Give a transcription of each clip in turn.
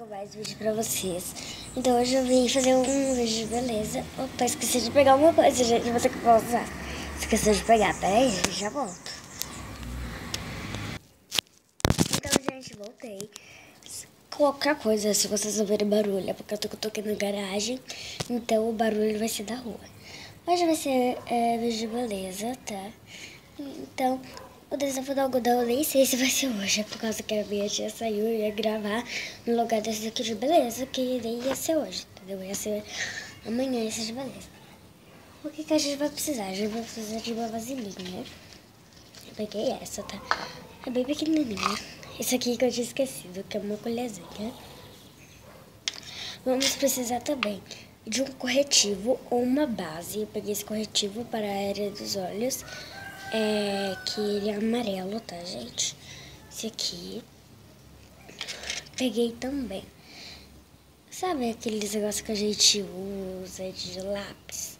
com mais vídeo pra vocês. Então hoje eu vim fazer um vídeo de beleza. Opa, esqueci de pegar uma coisa, gente. Vou ter que pausar. Esqueci de pegar, peraí, já volto. Então, gente, voltei. Qualquer coisa, se vocês ouvirem barulho, é porque eu tô aqui na garagem. Então o barulho vai ser da rua. Hoje vai ser vídeo de beleza, tá? Então, o desafio do algodão eu nem sei se vai ser hoje. É por causa que a minha tia saiu e ia gravar no lugar desse aqui de beleza, que nem ia ser hoje, entendeu? Ia ser amanhã esse de beleza. O que a gente vai precisar? A gente vai precisar de uma vasilhinha. Eu peguei essa, tá? É bem pequenininha. Esse aqui que eu tinha esquecido, que é uma colherzinha. Vamos precisar também de um corretivo ou uma base. Eu peguei esse corretivo para a área dos olhos. Que ele é amarelo, tá, gente? Esse aqui. Peguei também. Sabe aqueles negócios que a gente usa de lápis?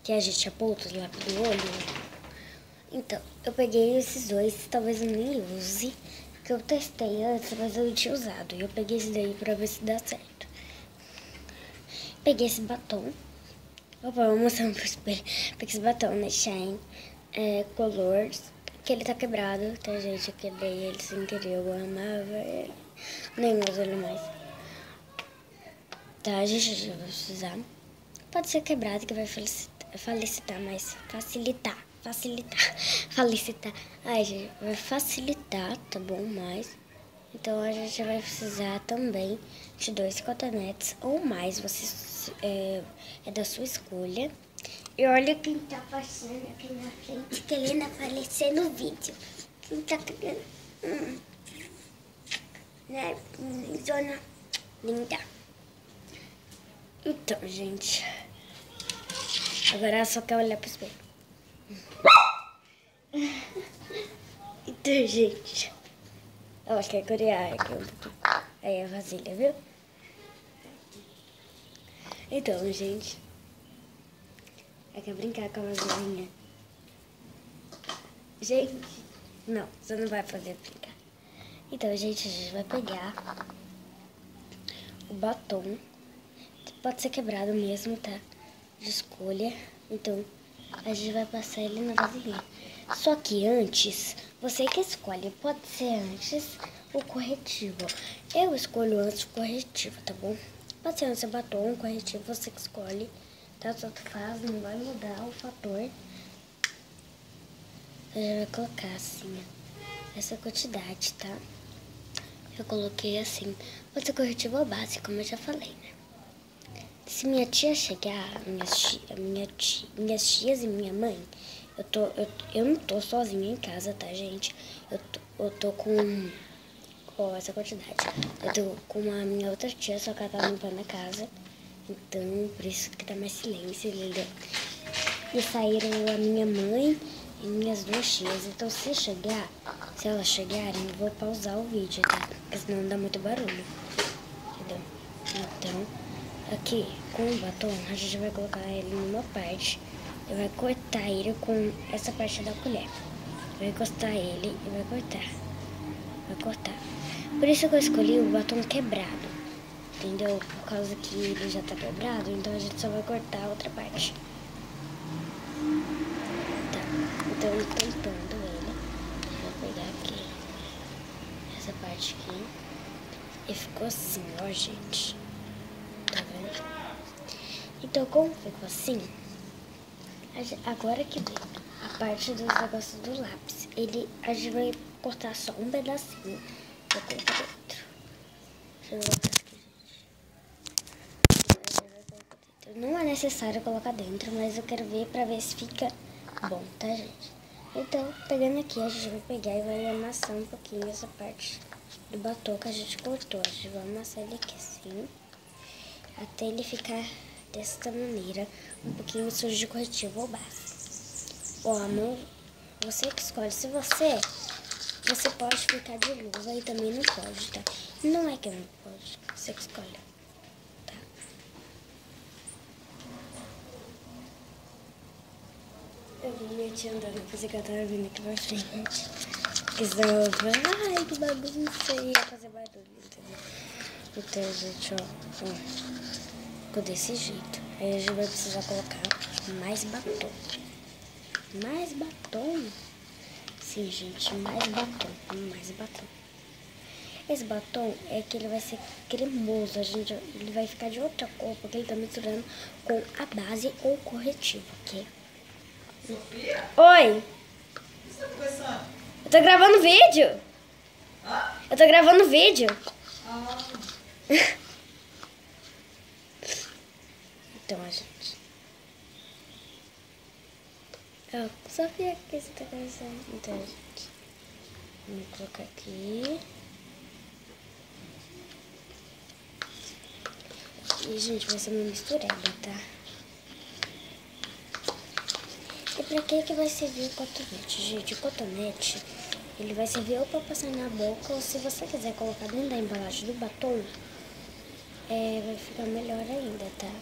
Que a gente aponta os lápis do olho? Então, eu peguei esses dois, talvez eu nem use. Que eu testei antes, mas eu não tinha usado. E eu peguei esse daí pra ver se dá certo. Peguei esse batom. Opa, vou mostrar pro espelho. Peguei esse batom, né? Shine. Colors, que ele tá quebrado, tá, gente? Eu quebrei ele sem querer, eu amava ele. Nem uso ele mais. Tá, gente, já vou precisar. Pode ser quebrado, que vai facilitar, mas facilitar. Ai, gente, vai facilitar, tá bom? Mas, então a gente vai precisar também de 2 cotonetes ou mais, você é da sua escolha. E olha quem tá passando aqui na frente, querendo aparecer no vídeo. Quem tá querendo? Né? Zona linda. Então, gente. Agora só quer olhar pro espelho. Então, gente. Eu acho que é corear aqui um pouquinho. Aí a vasilha, viu? Então, gente. Quer brincar com a vasilhinha? Gente, não, você não vai poder brincar. Então, gente, a gente vai pegar o batom. Pode ser quebrado mesmo, tá? De escolha. Então, a gente vai passar ele na vasilhinha. Só que antes, você que escolhe. Pode ser antes o corretivo. Eu escolho antes o corretivo, tá bom? Pode ser antes o batom, o corretivo, você que escolhe. Tá, tanto faz, não vai mudar o fator. A gente vai colocar assim, ó, essa quantidade, tá? Eu coloquei assim. Pode ser corretivo ou base, como eu já falei, né? Se minha tia chegar, minhas tias e minha mãe, eu não tô sozinha em casa, tá, gente? Eu tô com essa quantidade. Eu tô com a minha outra tia, só que ela tá limpando a casa. Então, por isso que tá mais silêncio, entendeu? E saíram a minha mãe e minhas 2 tias. Então, se elas chegarem, eu vou pausar o vídeo, tá? Porque senão dá muito barulho, entendeu? Então, aqui, com o batom, a gente vai colocar ele numa parte e vai cortar ele com essa parte da colher. Vai encostar ele e vai cortar. Vai cortar. Por isso que eu escolhi o batom quebrado. Entendeu? Por causa que ele já tá quebrado, então a gente só vai cortar a outra parte. Tá, então eu tô tampando ele. Vou pegar aqui essa parte aqui. E ficou assim, ó, gente. Tá vendo? Então, como ficou assim, agora que vem a parte dos negócios do lápis. A gente vai cortar só um pedacinho. Vou colocar dentro. Deixa eu colocar aqui. Não é necessário colocar dentro, mas eu quero ver pra ver se fica bom, tá, gente? Então, pegando aqui, a gente vai pegar e vai amassar um pouquinho essa parte do batom que a gente cortou. A gente vai amassar ele aqui assim, até ele ficar dessa maneira, um pouquinho sujo de corretivo ou base. Ó, a mão, você que escolhe. Se você pode ficar de luva e também não pode, tá? Não é que não pode, você que escolhe. Eu vi minha tia andando, pensei que ela tava vindo aqui pra frente. Porque senão eu falei, ai, que bagunça, ia fazer barulho, entendeu? Então, gente, ó, ficou desse jeito. Aí a gente vai precisar colocar mais batom. Mais batom? Sim, gente, mais batom. Mais batom. Esse batom é que ele vai ser cremoso. Ele vai ficar de outra cor, porque ele tá misturando com a base ou corretivo, ok? Sofia? Oi! O que você tá conversando? Eu tô gravando vídeo! Ah? Eu tô gravando vídeo! Ah. Então, a gente... Eu sabia que você tá conversando. Então, gente... Vamos colocar aqui... E, gente, vai ser uma mistureba, tá? E pra que vai servir o cotonete? Gente, o cotonete, ele vai servir ou pra passar na boca, ou se você quiser colocar dentro da embalagem do batom, vai ficar melhor ainda, tá?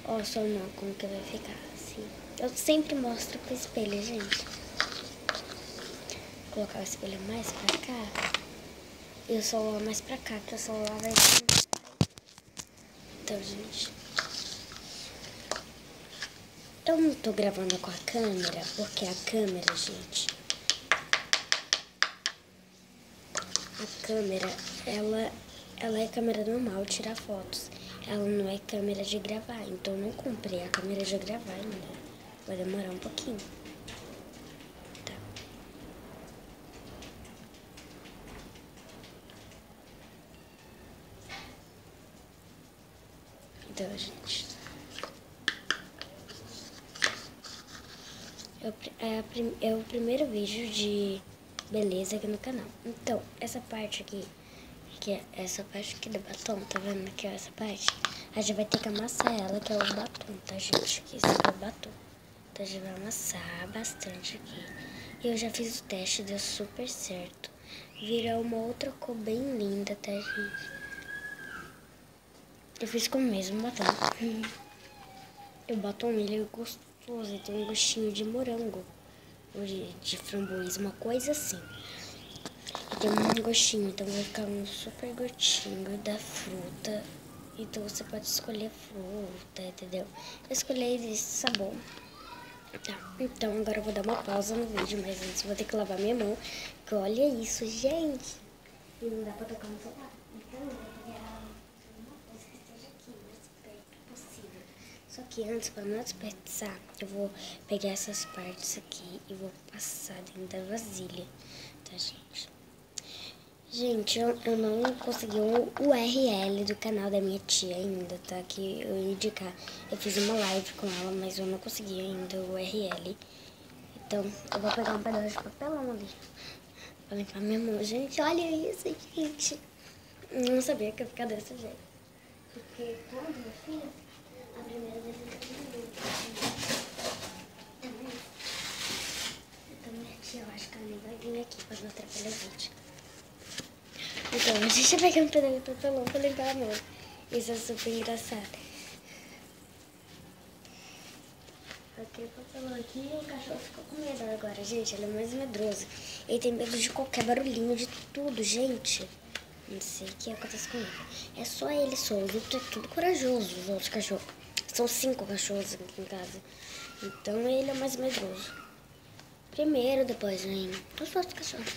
Ó, só não, como que vai ficar, assim. Eu sempre mostro pro espelho, gente. Vou colocar o espelho mais pra cá e o celular mais pra cá, que o celular vai... Então, gente... Eu não tô gravando com a câmera, porque a câmera, gente... A câmera, ela é câmera normal, tirar fotos. Ela não é câmera de gravar, então eu não comprei a câmera de gravar ainda. Vai demorar um pouquinho. Tá. Então, gente... É o primeiro vídeo de beleza aqui no canal. Então, essa parte aqui, que é essa parte aqui do batom, tá vendo aqui, ó, essa parte? A gente vai ter que amassar ela, que é o batom, tá, gente? Aqui, esse aqui é o batom. Então, a gente vai amassar bastante aqui. E eu já fiz o teste, deu super certo. Vira uma outra cor bem linda, tá, gente? Eu fiz com o mesmo batom. E o batom, ele é gostoso. Ele tem um gostinho de morango, ou de framboesa, uma coisa assim. E tem um gostinho, então vai ficar um super gostinho da fruta. Então você pode escolher a fruta, entendeu? Eu escolhi esse sabor. Tá, então agora eu vou dar uma pausa no vídeo, mas antes eu vou ter que lavar minha mão. Porque olha isso, gente. E não dá pra tocar no celular. Então eu vou pegar uma coisa que esteja aqui, mais perto possível. Só que antes, para não desperdiçar, eu vou pegar essas partes aqui e vou passar dentro da vasilha, tá, gente? Gente, eu não consegui o URL do canal da minha tia ainda, tá? Que eu ia indicar. Eu fiz uma live com ela, mas eu não consegui ainda o URL. Então, eu vou pegar um pedaço de papelão ali pra limpar minha mão. Gente, olha isso, gente. Eu não sabia que ia ficar desse jeito. Porque quando eu fiz... A primeira vez eu então, minha tia, eu acho que ela nem vai vir aqui pra não atrapalhar a gente. Então, a gente vai pegar um pedaço de papelão pra limpar a mão. Isso é super engraçado. Aqui o papelão aqui e o cachorro ficou com medo agora. Gente, ele é mais medroso. Ele tem medo de qualquer barulhinho, de tudo, gente. Não sei o que acontece com ele. É só ele só. Os outros é tudo corajoso, os outros cachorros. São 5 cachorros aqui em casa. Então ele é mais medroso. Primeiro, depois vem os outros cachorros.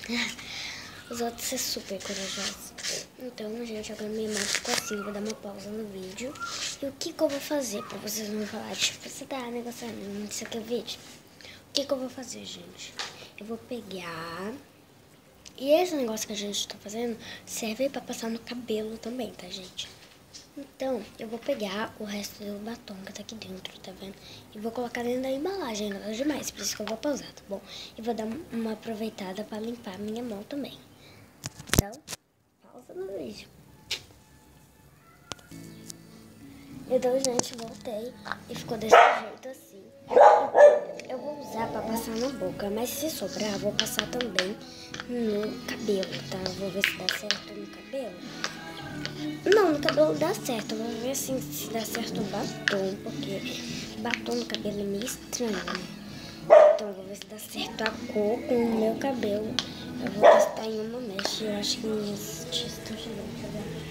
Os outros é super corajosos. Então, gente, agora minha mão ficou assim. Eu vou dar uma pausa no vídeo. E o que eu vou fazer pra vocês não falarem? Tipo, você tá negociando, isso aqui é o vídeo. O que eu vou fazer, gente? Eu vou pegar... E esse negócio que a gente tá fazendo serve pra passar no cabelo também, tá, gente? Então, eu vou pegar o resto do batom que tá aqui dentro, tá vendo? E vou colocar dentro da embalagem, nada demais, por isso que eu vou pausar, tá bom? E vou dar uma aproveitada pra limpar a minha mão também. Então, pausa no vídeo. Então, gente, voltei e ficou desse jeito assim. Eu vou usar pra passar na boca, mas se sobrar, eu vou passar também no cabelo, tá? Eu vou ver se dá certo no cabelo. Não, no cabelo dá certo. Eu vou ver assim, se dá certo o batom, porque batom no cabelo é meio estranho, né? Então eu vou ver se dá certo a cor com o meu cabelo. Eu vou testar em uma mecha. Eu acho que minhas tias estão chegando, tá vendo?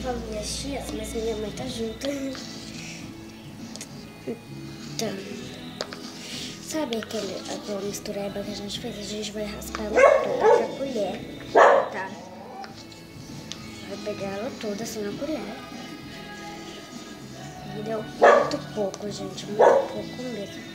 eu falo minhas tias, mas minha mãe tá junto. Então, sabe aquela mistureba que a gente fez? A gente vai raspar ela toda com a colher, tá? Vai pegar ela toda assim na colher. E deu muito pouco, gente, muito pouco mesmo.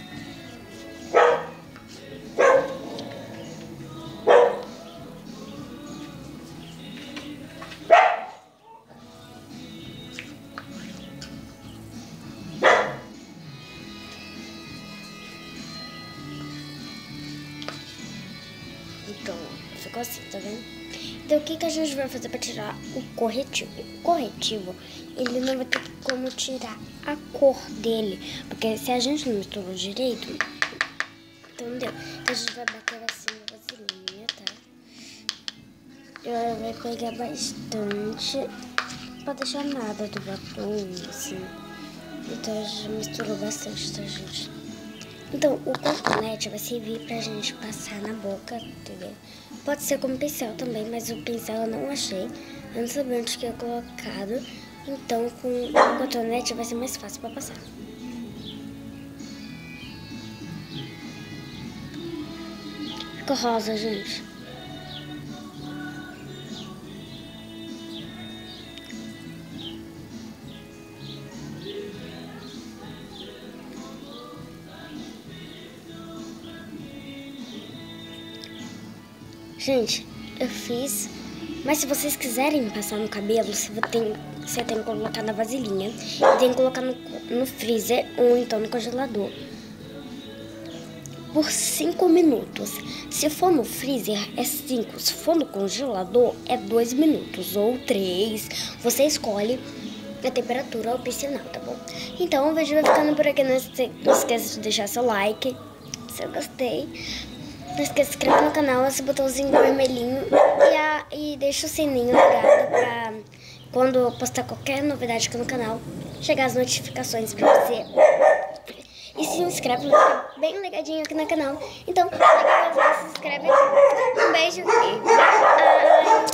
Então, ficou assim, tá vendo? Então, o que a gente vai fazer pra tirar o corretivo? O corretivo, ele não vai ter como tirar a cor dele, porque se a gente não misturou direito, entendeu? Então, a gente vai bater assim na vasilhinha, tá? Vai pegar bastante, não pode deixar nada do batom, assim. Então, a gente misturou bastante, tá, gente? Então, o cotonete vai servir pra gente passar na boca, entendeu? Pode ser como pincel também, mas o pincel eu não achei. Eu não sabia onde que ia colocado. Então, com o cotonete vai ser mais fácil pra passar. Ficou rosa, gente. Gente, eu fiz, mas se vocês quiserem passar no cabelo, você tem que colocar na vasilhinha e tem que colocar no freezer ou então no congelador por 5 minutos. Se for no freezer é 5, se for no congelador é 2 minutos ou 3. Você escolhe a temperatura opcional, tá bom? Então o vídeo vai ficando por aqui. Não esqueça de deixar seu like se eu gostei. Não esqueça de se inscrever no canal, esse botãozinho vermelhinho e deixa o sininho ligado pra quando eu postar qualquer novidade aqui no canal, chegar as notificações pra você. E se inscreve, fica bem ligadinho aqui no canal. Então, se inscreve. Um beijo e bye!